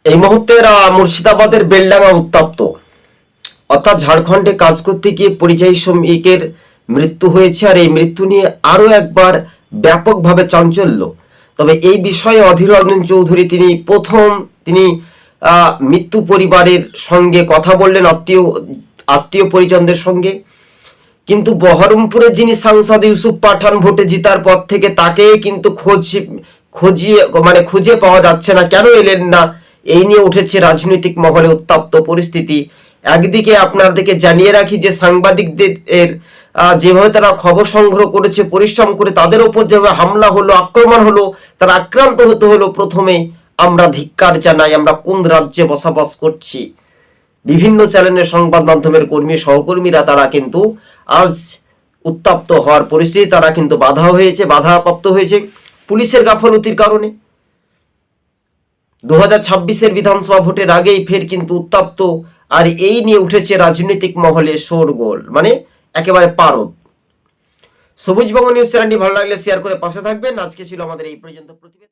এই মুহূর্তের মুর্শিদাবাদের বেলডাঙ্গা উত্তপ্ত, অর্থাৎ ঝাড়খণ্ডে কাজ করতে গিয়ে পরিযায়ী শ্রমিকের মৃত্যু হয়েছে। আর এই মৃত্যু নিয়ে আরও একবার ব্যাপকভাবে চাঞ্চল্য। তবে এই বিষয়ে অধীর রঞ্জন চৌধুরী তিনি মৃত্যু পরিবারের সঙ্গে কথা বললেন, আত্মীয় পরিজনদের সঙ্গে। কিন্তু বহরমপুরের যিনি সাংসদ ইউসুফ পাঠান ভোটে জিতার পর থেকে তাকে কিন্তু খুঁজে পাওয়া যাচ্ছে না। কেন এলেন না, এই নিয়ে উঠেছে রাজনৈতিক মহলে উত্তপ্ত পরিস্থিতি। একদিকে আপনাদেরকে জানিয়ে রাখি যে সাংবাদিকদের যেভাবে তারা খবর সংগ্রহ করেছে, পরিশ্রম করে তাদের উপর যেভাবে হামলা হলো, আক্রমণ হলো, তারা আক্রান্ত হতে হলো, প্রথমে আমরা ধিক্কার জানাই। আমরা কোন রাজ্যে বসবাস করছি? বিভিন্ন চ্যানেলের সংবাদ মাধ্যমের কর্মী সহকর্মীরা তারা কিন্তু আজ উত্তপ্ত হওয়ার পরিস্থিতি, তারা কিন্তু বাধাপ্রাপ্ত হয়েছে পুলিশের গাফলতির কারণে। 2026-এর বিধানসভা ভোটের আগেই ফের কিন্তু উত্তপ্ত, আর এই নিয়ে উঠেছে রাজনৈতিক মহলে শোরগোল, মানে একেবারে পারদ। সবুজ বাংলা নিউজ চ্যানেলটি ভালো লাগলে শেয়ার করে পাশে থাকবেন। আজকে ছিল আমাদের এই পর্যন্ত প্রতিবেদন।